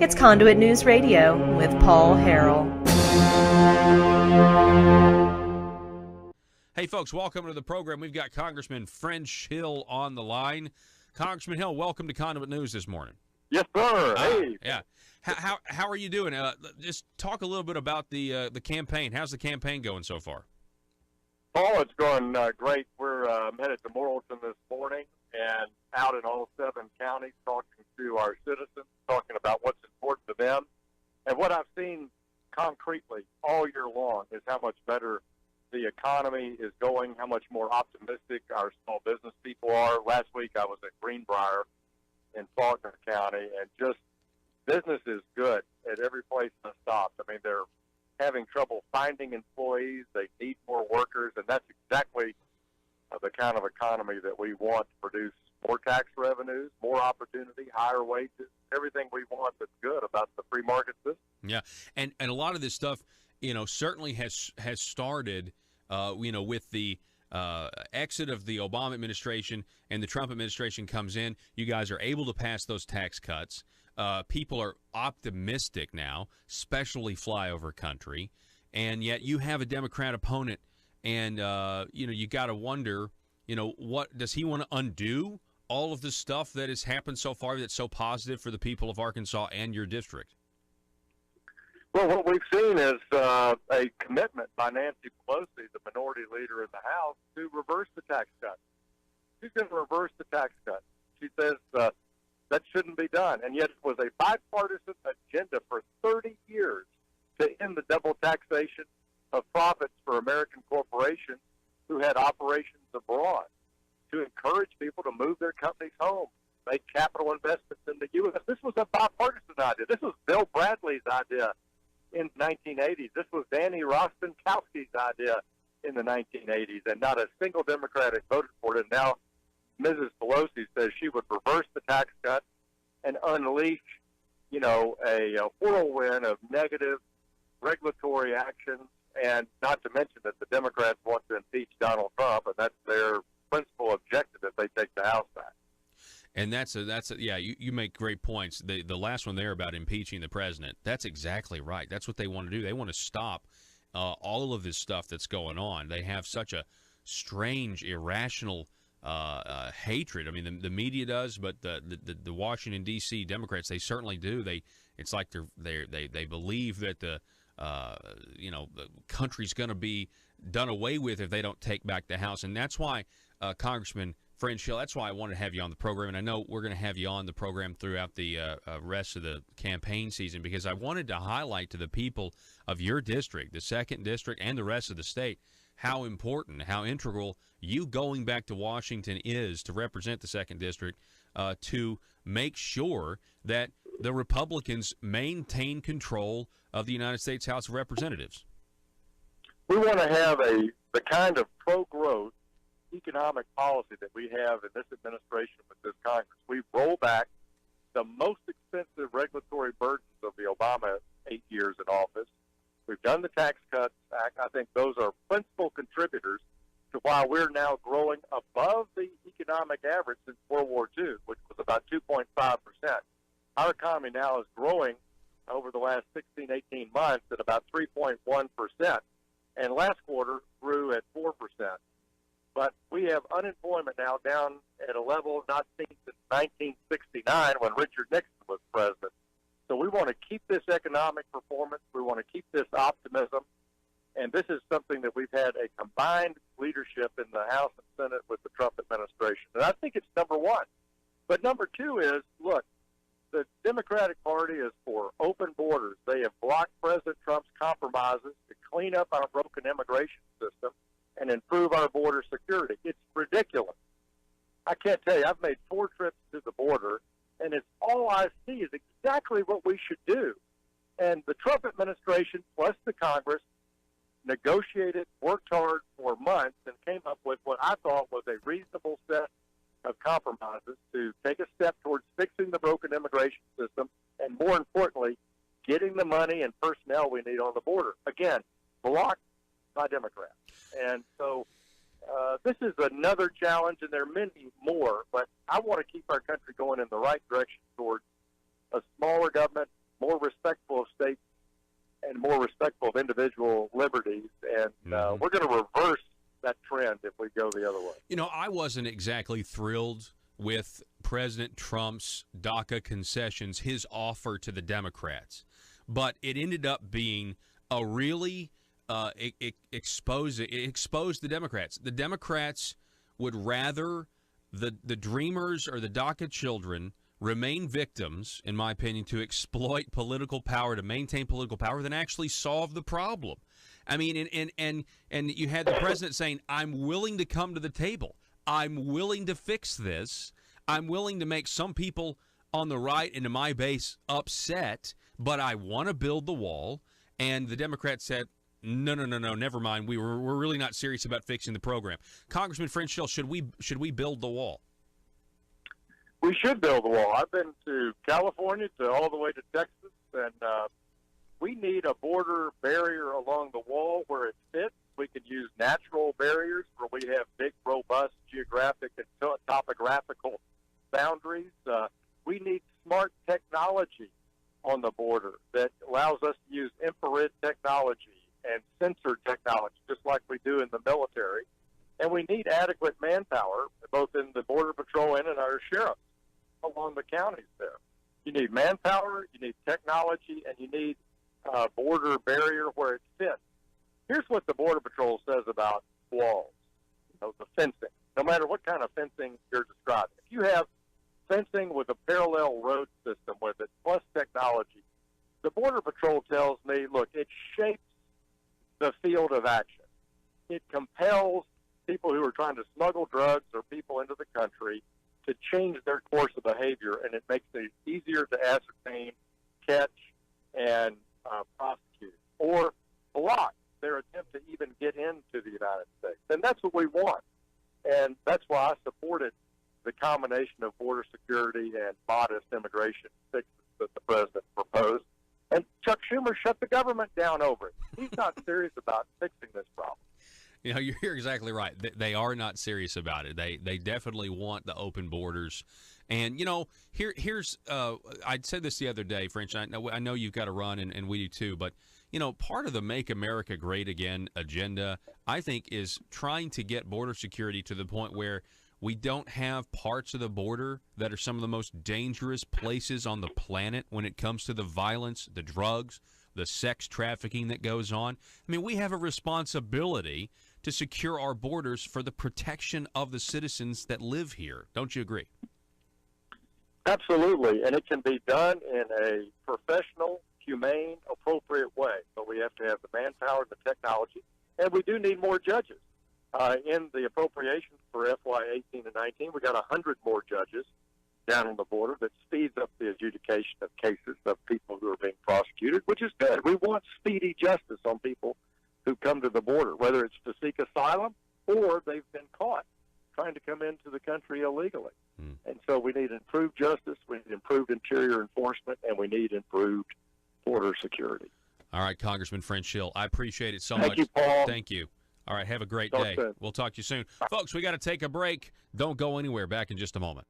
It's Conduit News Radio with Paul Harrell. Hey, folks, welcome to the program. We've got Congressman French Hill on the line. Congressman Hill, welcome to Conduit News this morning. Yes, sir. Hey. Yeah. How are you doing? Just talk a little bit about the campaign. How's the campaign going so far? Paul, it's going great. We're headed to Morrilton this morning and out in all 7 counties talking to our citizens, talking about what's important to them. And what I've seen concretely all year long is how much better the economy is going, how much more optimistic our small business people are. Last week I was at Greenbrier in Faulkner County, and just business is good at every place I stopped. I mean, they're having trouble finding employees. They need more workers, and that's exactly the kind of economy that we want to produce more tax revenues, more opportunity, higher wages, everything we want that's good about the free market system. Yeah, and a lot of this stuff, certainly has started, with the exit of the Obama administration and the Trump administration comes in. You guys are able to pass those tax cuts. People are optimistic now, especially flyover country, and yet you have a Democrat opponent, and you got to wonder, what does he want to undo all of the stuff that has happened so far that's so positive for the people of Arkansas and your district? Well, what we've seen is a commitment by Nancy Pelosi, the minority leader in the House, to reverse the tax cut. She's going to reverse the tax cut. She says that shouldn't be done. And yet it was a bipartisan agenda for 30 years to end the double taxation of profits for American corporations who had operations abroad, to encourage people to move their companies home, make capital investments in the U.S. This was a bipartisan idea. This was Bill Bradley's idea in the 1980s. This was Danny Rostenkowski's idea in the 1980s, and not a single Democrat had voted for it. And now Mrs. Pelosi says she would reverse the tax cut and unleash, a whirlwind of negative regulatory actions, and not to mention that the Democrats want to impeach Donald Trump, and that's their principal objective if they take the House back. And you make great points. The last one there about impeaching the president, that's exactly right. That's what they want to do. They want to stop all of this stuff that's going on. They have such a strange, irrational hatred. I mean, the media does, but the Washington D.C. Democrats, they certainly do. It's like they believe that the country's going to be done away with if they don't take back the House, and that's why Congressman French Hill, that's why I wanted to have you on the program, and I know we're going to have you on the program throughout the rest of the campaign season, because I wanted to highlight to the people of your district, the 2nd District, and the rest of the state, how important, how integral you going back to Washington is to represent the 2nd District, to make sure that the Republicans maintain control of the United States House of Representatives. We want to have the kind of pro-growth economic policy that we have in this administration with this Congress. We roll back the most expensive regulatory burdens of the Obama 8 years in office. We've done the Tax Cuts Act. I think those are principal contributors to why we're now growing above the economic average since World War II, which was about 2.5%. Our economy now is growing over the last 16, 18 months at about 3.1%. And last quarter grew at 4%. But we have unemployment now down at a level not seen since 1969 when Richard Nixon was president. So we want to keep this economic performance. We want to keep this optimism. And this is something that we've had a combined leadership in the House and Senate with the Trump administration. And I think it's number one. But number two is, look, the Democratic Party is for open borders. They have blocked President Trump's compromises to clean up our broken immigration system and improve our border security. It's ridiculous. I can't tell you, I've made 4 trips to the border, and it's all I see is exactly what we should do. And the Trump administration, plus the Congress, negotiated, worked hard for months, and came up with what I thought was a reasonable set of compromises to take a step towards fixing the broken immigration system, and more importantly, getting the money and personnel we need on the border. Again, blocked by Democrats. And so this is another challenge, and there are many more, but I want to keep our country going in the right direction towards a smaller government, more respectful of states and more respectful of individual liberties. And we're going to reverse that trend if we go the other way. You know, I wasn't exactly thrilled with President Trump's DACA concessions, his offer to the Democrats. But it ended up being a really it exposed the Democrats. The Democrats would rather the Dreamers or the DACA children remain victims, in my opinion, to exploit political power, to maintain political power, than actually solve the problem. I mean, and you had the president saying, I'm willing to come to the table. I'm willing to fix this. I'm willing to make some people on the right and to my base upset, but I want to build the wall. And the Democrats said, no, never mind. We're really not serious about fixing the program. Congressman French-Hill, should we build the wall? We should build the wall. I've been to California, to all the way to Texas, and we need a border barrier along the wall where it fits. We can use natural barriers where we have big, robust geographic and topographical boundaries. We need smart technology on the border that allows us to use infrared technology and sensor technology, just like we do in the military. And we need adequate manpower, both in the Border Patrol and in our sheriffs along the counties there. You need manpower, you need technology, and you need a border barrier where it fits. Here's what the Border Patrol says about walls, the fencing, no matter what kind of fencing you're describing. If you have fencing with a parallel road system with it, plus technology, the Border Patrol tells me, look, it shapes the field of action. It compels people who are trying to smuggle drugs or people into the country to change their course of behavior, and it makes it easier to ascertain, catch, and prosecute, or block their attempt to even get into the United States. And that's what we want. And that's why I supported the combination of border security and modest immigration fixes that the president proposed. And Chuck Schumer shut the government down over it. He's not serious about fixing this problem. You know, you're exactly right. They are not serious about it. They definitely want the open borders. And, you know, here's I said this the other day, French. I know you've got to run, and we do too. But, you know, part of the Make America Great Again agenda, I think, is trying to get border security to the point where we don't have parts of the border that are some of the most dangerous places on the planet when it comes to the violence, the drugs, the sex trafficking that goes on. I mean, we have a responsibility to secure our borders for the protection of the citizens that live here. Don't you agree? Absolutely, and it can be done in a professional, humane, appropriate way. But we have to have the manpower and the technology, and we do need more judges. In the appropriations for FY 18 and 19, we got 100 more judges down on the border. That speeds up the adjudication of cases of people who are being prosecuted, which is good. We want speedy justice on people who come to the border, whether it's to seek asylum or they've been caught trying to come into the country illegally. And so we need improved justice, we need improved interior enforcement, and we need improved border security. All right, Congressman French-Hill, I appreciate it so much. Thank you, Paul. Thank you. All right, have a great Talk day. soon. We'll talk to you soon. Folks, we got to take a break. Don't go anywhere. Back in just a moment.